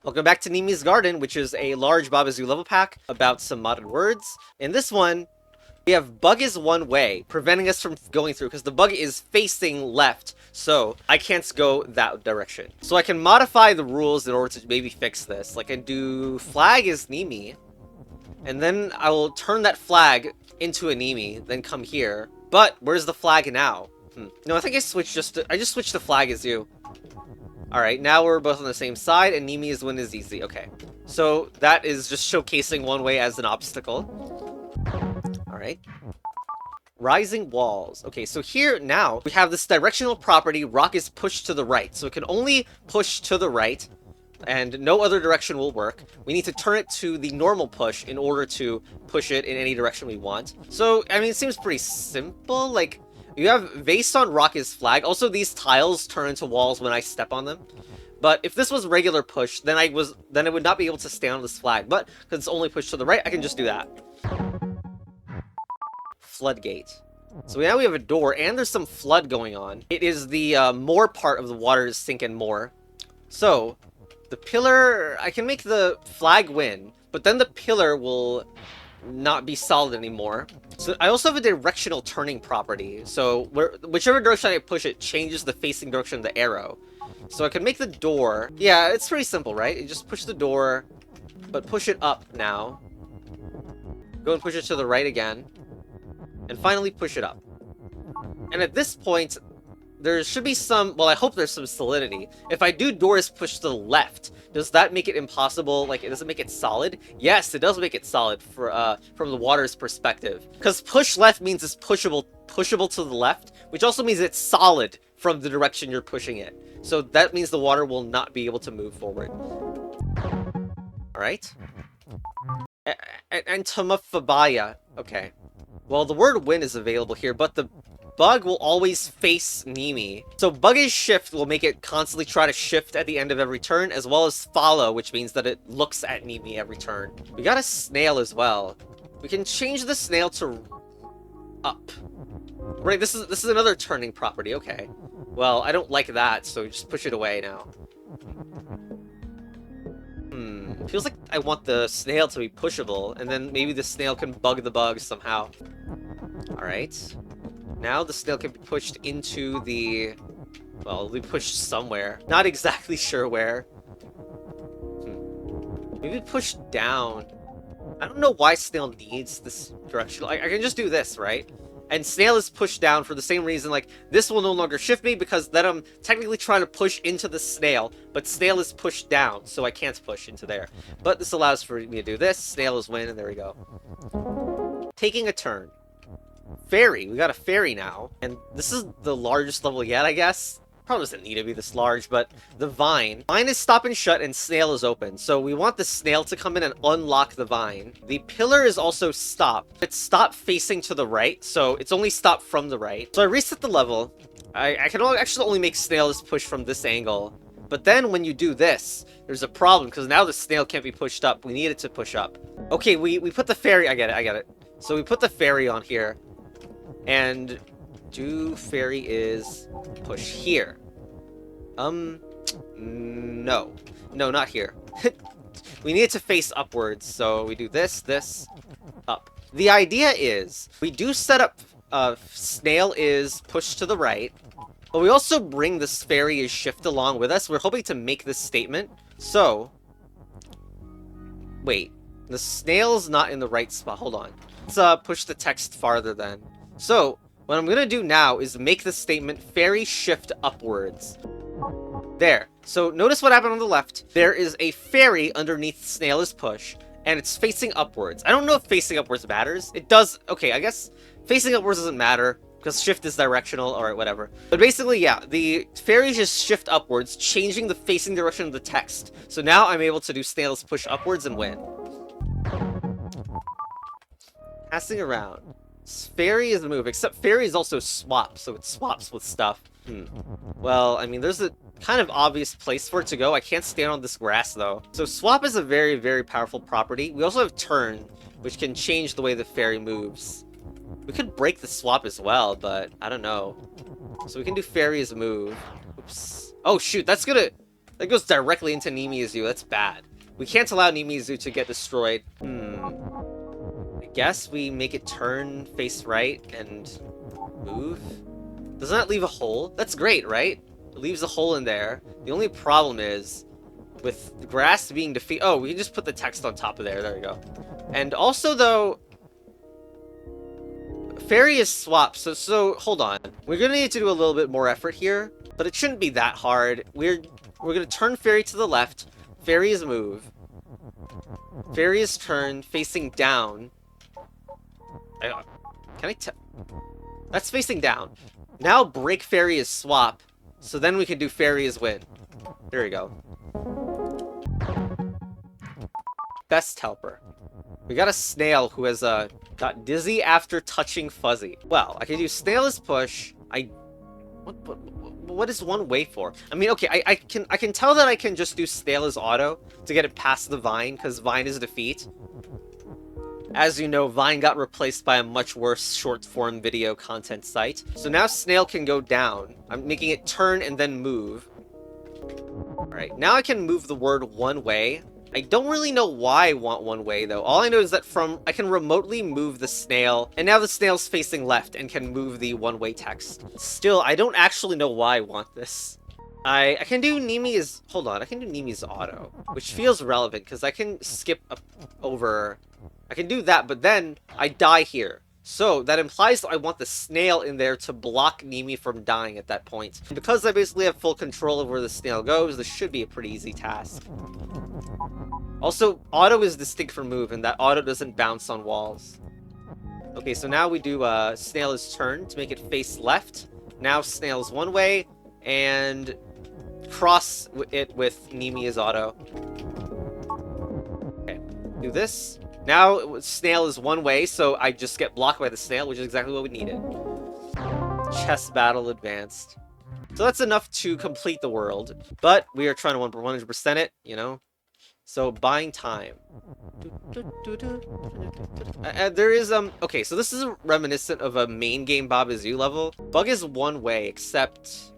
Welcome back to Nimi's Garden, which is a large Babazoo level pack about some modded words. In this one, we have bug is one way, preventing us from going through, because the bug is facing left, so I can't go that direction. So I can modify the rules in order to maybe fix this. Like I do flag is Nimi, and then I will turn that flag into a Nimi, then come here. But where's the flag now? No, I think I just switched the flag as you. Alright, now we're both on the same side, and Nimi's win is easy. Okay. So, that is just showcasing one way as an obstacle. Alright. Rising walls. Okay, so here now, we have this directional property, rock is pushed to the right. So it can only push to the right, and no other direction will work. We need to turn it to the normal push in order to push it in any direction we want. So, I mean, it seems pretty simple. Like, you have Vase on rock is flag. Also, these tiles turn into walls when I step on them. But if this was regular push, then I would not be able to stand on this flag. But because it's only pushed to the right, I can just do that. Floodgate. So now we have a door, and there's some flood going on. It is the more part of the water is sinking more. So, the pillar, I can make the flag win, but then the pillar will not be solid anymore. So I also have a directional turning property. So whichever direction I push it changes the facing direction of the arrow. So I can make the door. Yeah, it's pretty simple, right? You just push the door, but push it up now. Go and push it to the right again. And finally push it up. And at this point, there should be some, well, I hope there's some solidity. If I do doors push to the left, does that make it impossible? Like, does it make it solid? Yes, it does make it solid for from the water's perspective. Because push left means it's pushable to the left, which also means it's solid from the direction you're pushing it. So that means the water will not be able to move forward. Alright. Entomophobia. Okay. Well, the word win is available here, but the bug will always face Nimi. So buggish shift will make it constantly try to shift at the end of every turn, as well as follow, which means that it looks at Nimi every turn. We got a snail as well. We can change the snail to up. Right, this is another turning property, okay. Well, I don't like that, so just push it away now. Feels like I want the snail to be pushable, and then maybe the snail can bug the bug somehow. Alright. Now the snail can be pushed into the... well, it'll be pushed somewhere. Not exactly sure where. Maybe push down. I don't know why snail needs this direction. I can just do this, right? And snail is pushed down for the same reason, like, this will no longer shift me because then I'm technically trying to push into the snail, but snail is pushed down, so I can't push into there. But this allows for me to do this, snail is win, and there we go. Taking a turn. Fairy, we got a fairy now, and this is the largest level yet, I guess. Probably doesn't need to be this large, but the vine. Vine is stop and shut, and snail is open. So we want the snail to come in and unlock the vine. The pillar is also stop. It's stop facing to the right, so it's only stop from the right. So I reset the level. I can actually only make snails push from this angle. But then when you do this, there's a problem, because now the snail can't be pushed up. We need it to push up. Okay, we put the fairy. I get it. So we put the fairy on here. And do fairy is push here. No, not here. We need it to face upwards, so we do this, up. The idea is we do set up snail is pushed to the right, but we also bring this fairy is shift along with us. We're hoping to make this statement. So wait, the snail's not in the right spot. Hold on. Let's push the text farther then. So what I'm gonna do now is make the statement fairy shift upwards. There. So notice what happened on the left. There is a fairy underneath snail is push, and it's facing upwards. I don't know if facing upwards matters. It does. Okay, I guess facing upwards doesn't matter because shift is directional. Alright, whatever. But basically, yeah, the fairy just shift upwards, changing the facing direction of the text. So now I'm able to do snail's push upwards and win. Passing around. Fairy is the move, except fairy is also swap, so it swaps with stuff. Well, I mean, there's a kind of obvious place for it to go. I can't stand on this grass, though. So swap is a very, very powerful property. We also have turn, which can change the way the fairy moves. We could break the swap as well, but I don't know. So we can do fairy as a move. Oops. Oh, shoot, that's gonna... That goes directly into Nimizu. That's bad. We can't allow Nimizu to get destroyed. I guess we make it turn face right and move. Doesn't that leave a hole? That's great, right? It leaves a hole in there. The only problem is, with the grass being defeated... Oh, we can just put the text on top of there. There we go. And also, though... Fairy is swapped, so hold on. We're gonna need to do a little bit more effort here, but it shouldn't be that hard. We're gonna turn Fairy to the left. Fairy is move. Fairy is turn, facing down. Can I tell? That's facing down. Now break Fairy is swap, so then we can do Fairy is win. There we go. Best helper. We got a Snail who has got dizzy after touching Fuzzy. Well, I can do Snail as push. What is one way for? I mean, okay, I can tell that I can just do Snail as auto to get it past the Vine, because Vine is defeat. As you know, Vine got replaced by a much worse short-form video content site. So now Snail can go down. I'm making it turn and then move. Alright, now I can move the word one way. I don't really know why I want one way, though. All I know is that I can remotely move the snail, and now the snail's facing left and can move the one-way text. Still, I don't actually know why I want this. I can do Nimi's... Hold on, I can do Nimi's auto, which feels relevant, because I can skip over... I can do that, but then I die here. So, that implies that I want the snail in there to block Nimi from dying at that point. And because I basically have full control of where the snail goes, this should be a pretty easy task. Also, auto is distinct from move, and that auto doesn't bounce on walls. Okay, so now we do snail is turn to make it face left. Now snail's one way, and cross it with Nimi as auto. Okay, do this. Now, snail is one way, so I just get blocked by the snail, which is exactly what we needed. Chess battle advanced. So that's enough to complete the world, but we are trying to 100% it, you know? So, buying time. There is, okay, so this is reminiscent of a main game Babazoo level. Bug is one way, except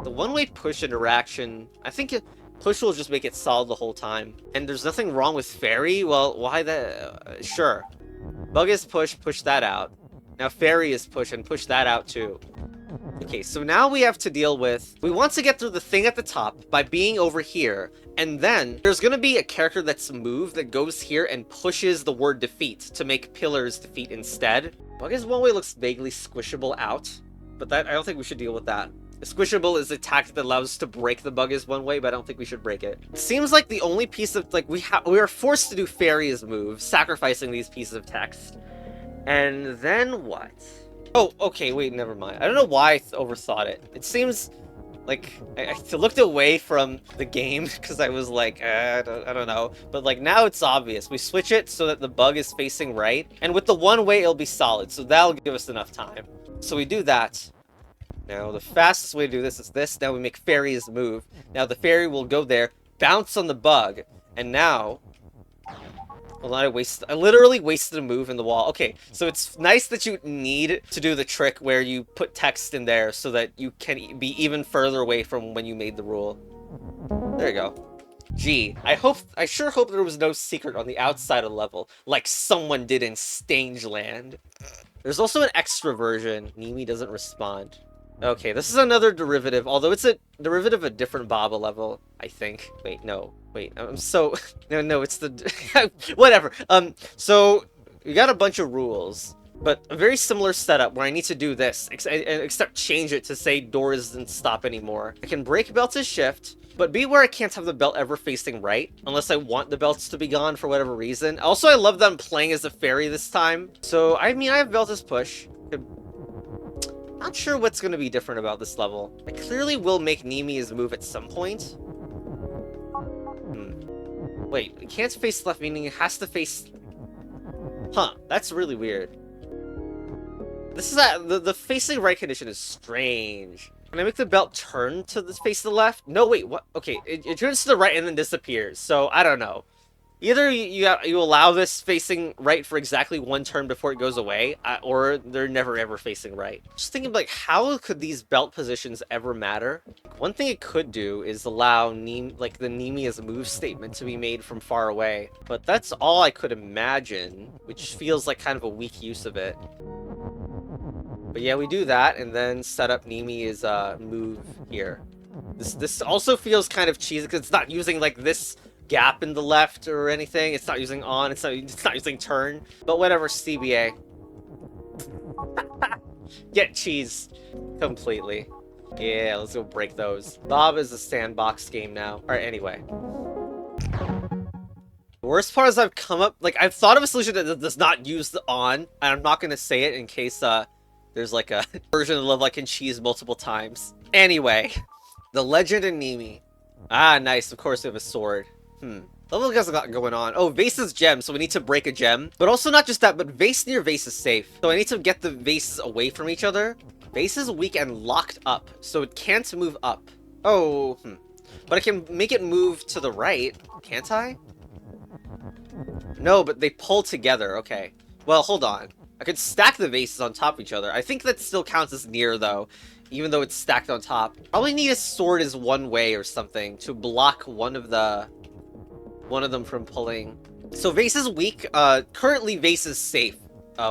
the one-way push interaction, I think push will just make it solid the whole time. And there's nothing wrong with Fairy. Well, why that? Sure. Bug is push that out. Now Fairy is push, and push that out too. Okay, so now we have to deal with... We want to get through the thing at the top by being over here. And then there's going to be a character that's moved that goes here and pushes the word defeat to make pillars defeat instead. Bug is one way looks vaguely squishable out. But that I don't think we should deal with that. Squishable is a tactic that allows us to break the bug is one way, but I don't think we should break it. It seems like the only piece of, like, we are forced to do Fairy's move, sacrificing these pieces of text. And then what? Oh, okay, wait, never mind. I don't know why I overthought it. It seems like I looked away from the game because I was like, I don't know. But like now it's obvious. We switch it so that the bug is facing right, and with the one way it'll be solid, so that'll give us enough time. So we do that. Now, the fastest way to do this is this. Now we make Fairy's move. Now the Fairy will go there, bounce on the bug, and now... Well, I literally wasted a move in the wall. Okay, so it's nice that you need to do the trick where you put text in there so that you can be even further away from when you made the rule. There you go. Gee, I sure hope there was no secret on the outside of the level, like someone did in Stangeland. There's also an extra version. Nimi doesn't respond. Okay, this is another derivative, although it's a derivative of a different Baba level, I think. Wait, no. Wait, I'm so... No, it's the... Whatever. So, we got a bunch of rules, but a very similar setup where I need to do this, except change it to say door doesn't stop anymore. I can break belt as shift, but beware I can't have the belt ever facing right, unless I want the belts to be gone for whatever reason. Also, I love that I'm playing as a fairy this time. So, I mean, I have belt as push. Not sure what's going to be different about this level. I clearly will make Nimi's move at some point. Wait, it can't face left, meaning it has to face... Huh, that's really weird. This is the facing right condition is strange. Can I make the belt turn to the face to the left? No, wait, what? Okay, it turns to the right and then disappears, so I don't know. Either you allow this facing right for exactly one turn before it goes away, or they're never ever facing right. Just thinking like, how could these belt positions ever matter? One thing it could do is allow like the Nimi as a move statement to be made from far away, but that's all I could imagine, which feels like kind of a weak use of it. But yeah, we do that, and then set up Nimi's move here. This also feels kind of cheesy because it's not using like this gap in the left or anything. It's not using on. It's not using turn. But whatever, CBA. Get cheese completely. Yeah, let's go break those. Bob is a sandbox game now. All right, anyway. The worst part is I've come up, like, I've thought of a solution that does not use the on, and I'm not going to say it in case there's like a version of the level I can cheese multiple times. Anyway, the legend in Nimi. Ah, nice. Of course we have a sword. Level has a lot going on. Oh, Vase is gem, so we need to break a gem. But also not just that, but Vase near Vase is safe. So I need to get the Vases away from each other. Vase is weak and locked up, so it can't move up. Oh, But I can make it move to the right, can't I? No, but they pull together. Okay. Well, hold on. I could stack the Vases on top of each other. I think that still counts as near, though, even though it's stacked on top. Probably need a sword as one way or something to block one of them from pulling. So Vase is weak. Currently Vase is safe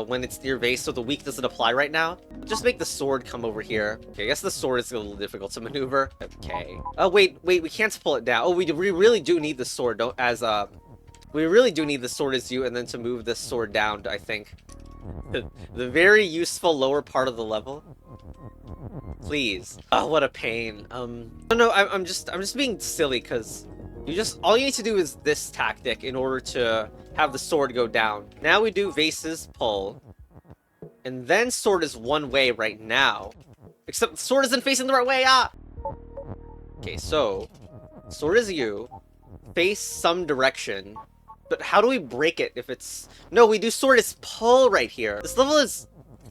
when it's near Vase, so the weak doesn't apply right now. Just make the sword come over here. Okay, I guess the sword is a little difficult to maneuver. Okay. Oh, wait, we can't pull it down. Oh, we really do need the sword, we really do need the sword as you, and then to move this sword down, I think. The very useful lower part of the level. Please. Oh, what a pain. No, I'm just being silly, because all you need to do is this tactic in order to have the sword go down. Now we do Vase's pull, and then sword is one way right now. Except the sword isn't facing the right way, Okay, so, sword is you, face some direction, but how do we break it if it's... No, we do sword is pull right here. This level is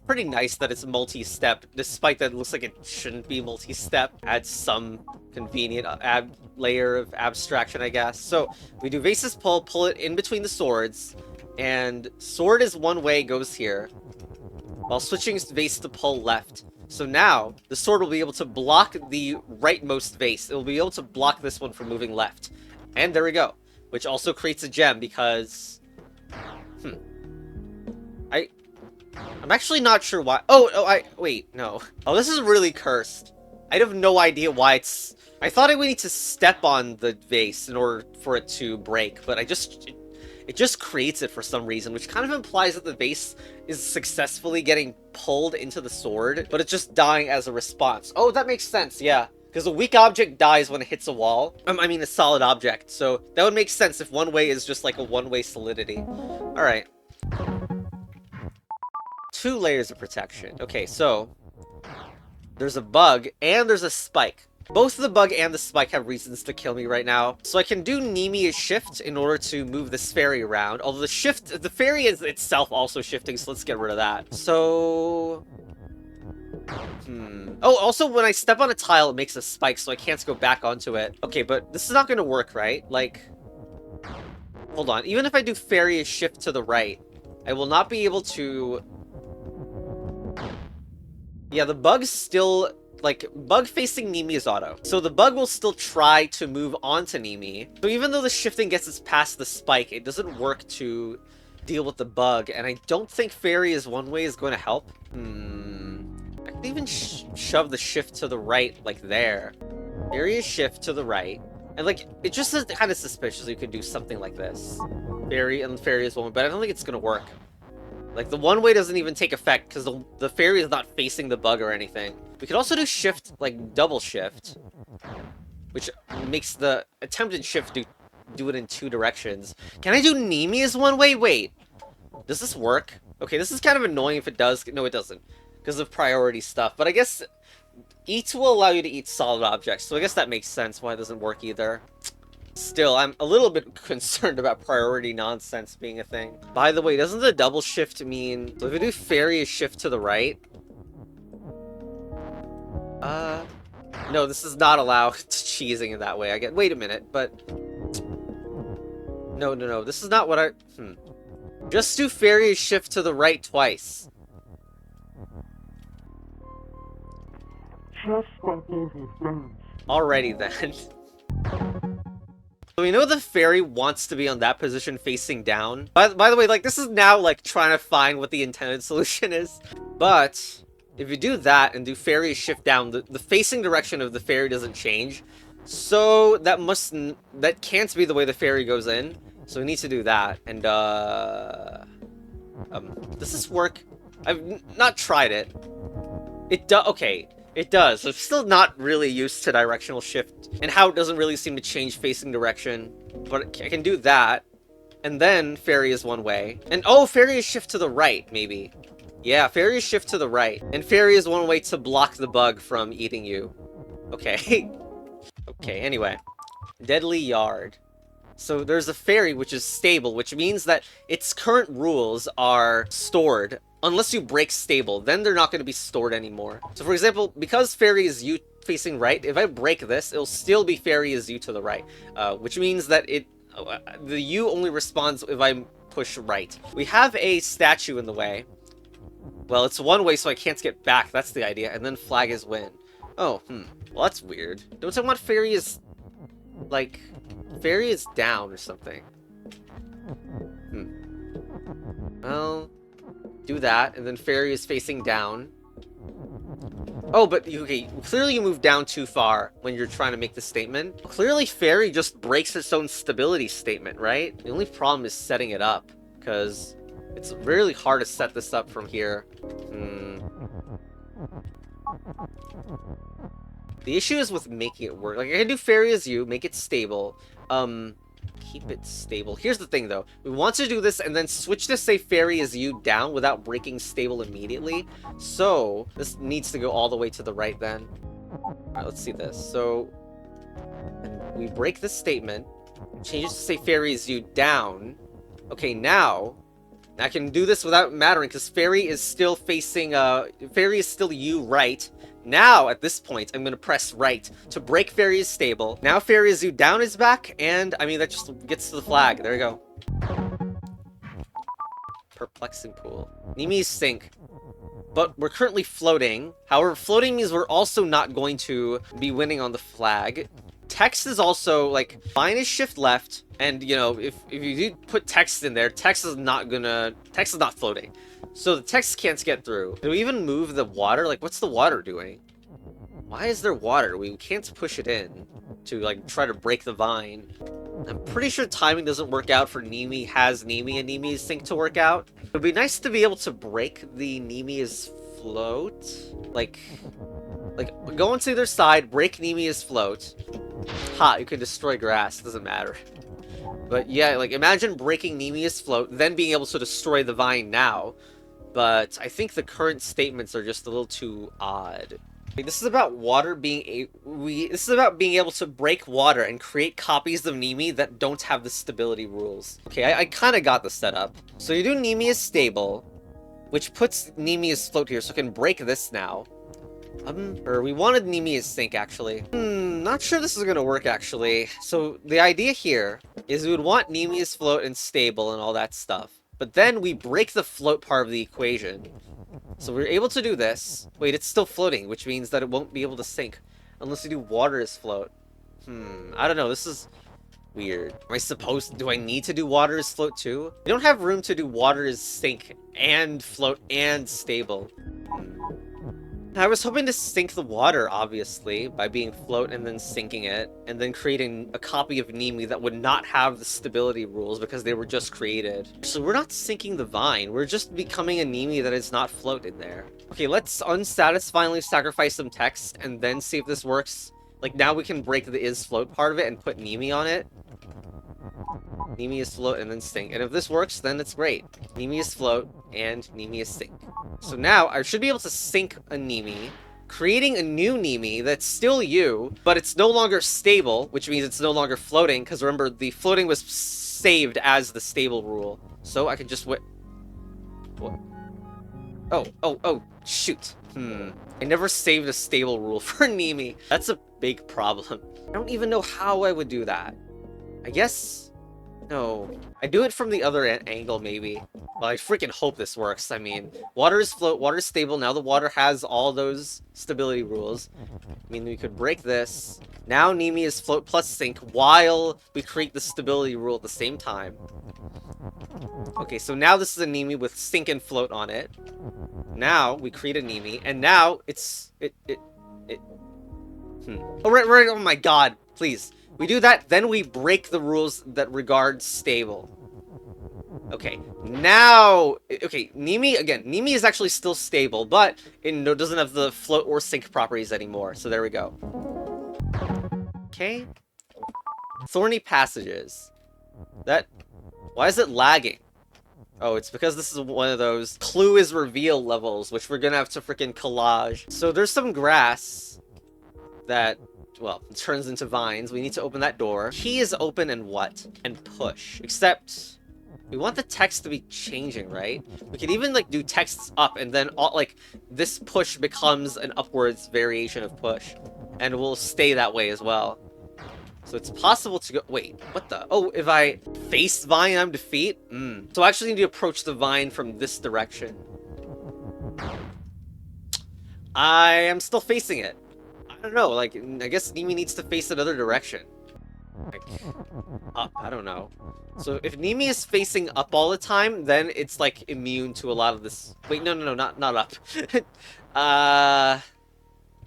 pretty nice that it's multi-step, despite that it looks like it shouldn't be multi-step. Adds some convenient layer of abstraction, I guess. So, we do Vase's pull it in between the swords, and sword is one way, goes here, while switching Vase to pull left. So now, the sword will be able to block the rightmost Vase. It will be able to block this one from moving left. And there we go. Which also creates a gem because... I'm actually not sure why... Wait, no. Oh, this is really cursed. I have no idea why it's... I thought I would need to step on the Vase in order for it to break, but it just creates it for some reason, which kind of implies that the Vase is successfully getting pulled into the sword, but it's just dying as a response. Oh, that makes sense, yeah. Because a weak object dies when it hits a wall. I mean, a solid object. So that would make sense if one way is just like a one-way solidity. Alright. 2 layers of protection. Okay, so there's a bug and there's a spike. Both the bug and the spike have reasons to kill me right now. So I can do Nimi's shift in order to move this fairy around. Although the fairy is itself also shifting, so let's get rid of that. So... Oh, also, when I step on a tile, it makes a spike, so I can't go back onto it. Okay, but this is not gonna work, right? Like... Hold on. Even if I do fairy shift to the right, I will not be able to... Yeah, the bug's still... Like, bug facing Nimi is auto. So the bug will still try to move onto Nimi. So even though the shifting gets us past the spike, it doesn't work to deal with the bug. And I don't think fairy is one way is going to help. I can even shove the shift to the right, like there. Fairy is shift to the right. And like, it just is kind of suspicious you could do something like this. Fairy and fairy is one, but I don't think it's going to work. Like, the one way doesn't even take effect because the fairy is not facing the bug or anything. We could also do shift, like, double shift, which makes the attempted shift do it in 2 directions. Can I do Nimi as one way? Wait. Does this work? Okay, this is kind of annoying if it does. No, it doesn't. Because of priority stuff. But I guess eat will allow you to eat solid objects, so I guess that makes sense why it doesn't work either. Still, I'm a little bit concerned about priority nonsense being a thing. By the way, doesn't the double shift mean... So if we do fairy shift to the right... No, this is not allowed to cheesing in that way. Wait a minute, but... No. This is not what I... Just do fairy shift to the right twice. Alrighty then. So we know the fairy wants to be on that position facing down. By the way, like, this is now, like, trying to find what the intended solution is. But if you do that and do fairy shift down, the facing direction of the fairy doesn't change. So that can't be the way the fairy goes in. So we need to do that. And, does this work? I've not tried it. Okay. It does. I'm still not really used to directional shift and how it doesn't really seem to change facing direction. But I can do that. And then fairy is one way. And oh, fairy is shift to the right, maybe. Yeah, fairy is shift to the right. And fairy is one way to block the bug from eating you. Okay. Okay, anyway. Deadly Yard. So there's a fairy which is stable, which means that its current rules are stored. Unless you break stable, then they're not going to be stored anymore. So for example, because fairy is you facing right, if I break this, it'll still be fairy is you to the right. Which means that the U only responds if I push right. We have a statue in the way. Well, it's one way, so I can't get back. That's the idea. And then flag is win. Oh, well, that's weird. Don't I want fairy is... like... fairy is down or something. Well... do that, and then fairy is facing down. Oh, but okay, clearly you move down too far when you're trying to make the statement. Clearly fairy just breaks its own stability statement, right? The only problem is setting it up, because it's really hard to set this up from here. The issue is with making it work. Like, I can do fairy as you, make it stable. Keep it stable. Here's the thing, though. We want to do this and then switch to, say, fairy as you down without breaking stable immediately. So, this needs to go all the way to the right, then. Alright, let's see this. So, we break this statement. Change it to, say, fairy as you down. Okay, now... I can do this without mattering, because fairy is still facing, fairy is still you right. Now, at this point, I'm going to press right to break fairy is stable. Now fairy is you down is back, and, I mean, that just gets to the flag. There you go. Perplexing pool. Nimi's sink. But we're currently floating. However, floating means we're also not going to be winning on the flag. Text is also, like, mine is shift left, and, you know, if you do put text in there, text is not floating. So the text can't get through. Can we even move the water? Like, what's the water doing? Why is there water? We can't push it in to, like, try to break the vine. I'm pretty sure timing doesn't work out for Nimi has Nimi and Nimi's sink to work out. It would be nice to be able to break the Nimi's float. Like, go onto either side, break Nimi's float. Ha, you can destroy grass, doesn't matter. But yeah, like, imagine breaking Nimi's float, then being able to destroy the vine now. But I think the current statements are just a little too odd. This is about water being this is about being able to break water and create copies of Nimi that don't have the stability rules. Okay, I kind of got the setup. So you do Nimi is stable, which puts Nimi as float here, so I can break this now. Or we wanted Nimi as sink, actually. Not sure this is gonna work, actually. So the idea here is we would want Nimi as float and stable and all that stuff. But then we break the float part of the equation. So we're able to do this. Wait, it's still floating, which means that it won't be able to sink unless you do water as float. I don't know, this is weird. Do I need to do water as float too? We don't have room to do water as sink and float and stable. I was hoping to sink the water, obviously, by being float and then sinking it, and then creating a copy of Nimi that would not have the stability rules because they were just created. So we're not sinking the vine, we're just becoming a Nimi that is not float in there. Okay, let's unsatisfyingly sacrifice some text and then see if this works. Like, now we can break the is float part of it and put Nimi on it. Nimi is float and then sink. And if this works, then it's great. Nimi is float and Nimi is sink. So now I should be able to sink a Nimi, creating a new Nimi that's still you, but it's no longer stable, which means it's no longer floating, because remember, the floating was saved as the stable rule. So I can just what? Oh, shoot. I never saved a stable rule for Nimi. That's a big problem. I don't even know how I would do that. I guess No. I do it from the other angle, maybe. Well, I freaking hope this works. I mean, water is float, water is stable. Now the water has all those stability rules. I mean, we could break this. Now Nimi is float plus sink while we create the stability rule at the same time. Okay, so now this is a Nimi with sink and float on it. Now we create a Nimi, and now it's... Oh, right, oh my god, please. We do that, then we break the rules that regard stable. Okay, now... Okay, Nimi, again, Nimi is actually still stable, but it doesn't have the float or sink properties anymore, so there we go. Okay. Thorny passages. Why is it lagging? Oh, it's because this is one of those clue is reveal levels, which we're gonna have to freaking collage. So there's some grass that... well, it turns into vines. We need to open that door. Key is open and what? And push. Except, we want the text to be changing, right? We can even, like, do texts up, and then, all, like, this push becomes an upwards variation of push. And will stay that way as well. So it's possible to go... wait, what the... oh, if I face vine, I'm defeat? So I actually need to approach the vine from this direction. I am still facing it. I don't know, like, I guess Nimi needs to face another direction. Like, up, I don't know. So if Nimi is facing up all the time, then it's, like, immune to a lot of this... wait, no, not up.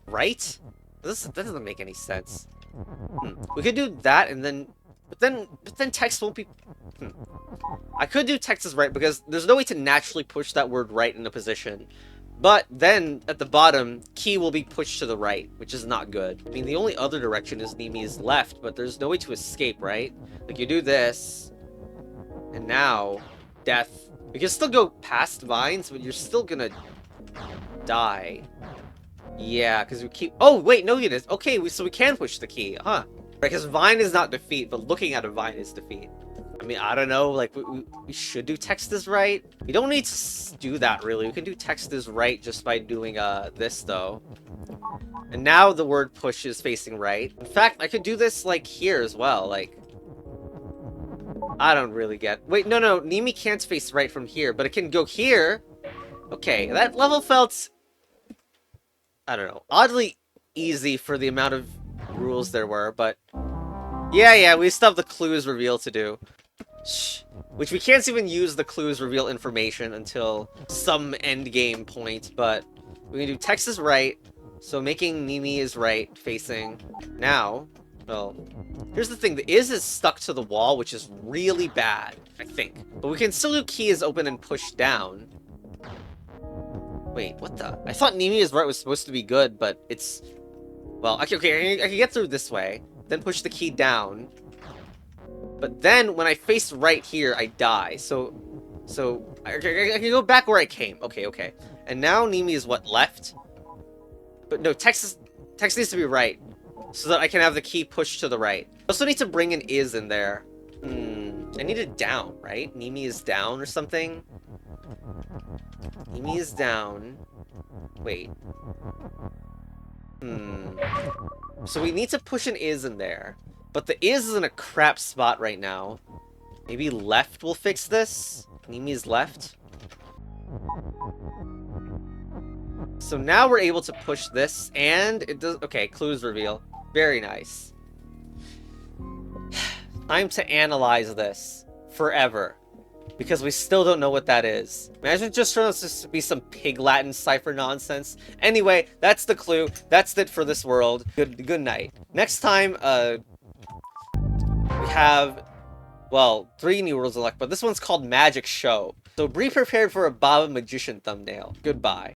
Right? That doesn't make any sense. We could do that, and then... But then text won't be... I could do text as right, because there's no way to naturally push that word right in a position. But then, at the bottom, key will be pushed to the right, which is not good. I mean, the only other direction is Nimi's left, but there's no way to escape, right? Like, you do this, and now, death. You can still go past vines, but you're still gonna die. Yeah, because we keep... oh, wait, no, it is. Okay, so we can push the key, huh? Because vine is not defeat, but looking at a vine is defeat. I mean, I don't know, like, we should do text is right. We don't need to do that, really. We can do text is right just by doing, this, though. And now the word push is facing right. In fact, I could do this, like, here as well, like... I don't really get... wait, no, Nimi can't face right from here, but it can go here. Okay, that level felt... I don't know, oddly easy for the amount of rules there were, but... yeah, we still have the clues reveal to do. Which we can't even use the clues reveal information until some endgame point, but we can do text is right, so making Nimi is right, facing. Now, well, here's the thing, the is stuck to the wall, which is really bad, I think. But we can still do key is open and push down. Wait, what the? I thought Nimi is right was supposed to be good, but it's... well, okay, I can get through this way, then push the key down. But then, when I face right here, I die. So I can go back where I came. Okay. And now Nimi is what, left? But no, text needs to be right. So that I can have the key pushed to the right. I also need to bring an is in there. I need it down, right? Nimi is down or something? Nimi is down. Wait. So we need to push an is in there. But the is in a crap spot right now. Maybe left will fix this? Nimi's left. So now we're able to push this, and it does... okay, clues reveal. Very nice. Time to analyze this. Forever. Because we still don't know what that is. Imagine it just turns out to be some pig Latin cipher nonsense. Anyway, that's the clue. That's it for this world. Good night. Next time, we have, well, 3 new worlds unlocked, but this one's called Magic Show. So be prepared for a Baba Magician thumbnail. Goodbye.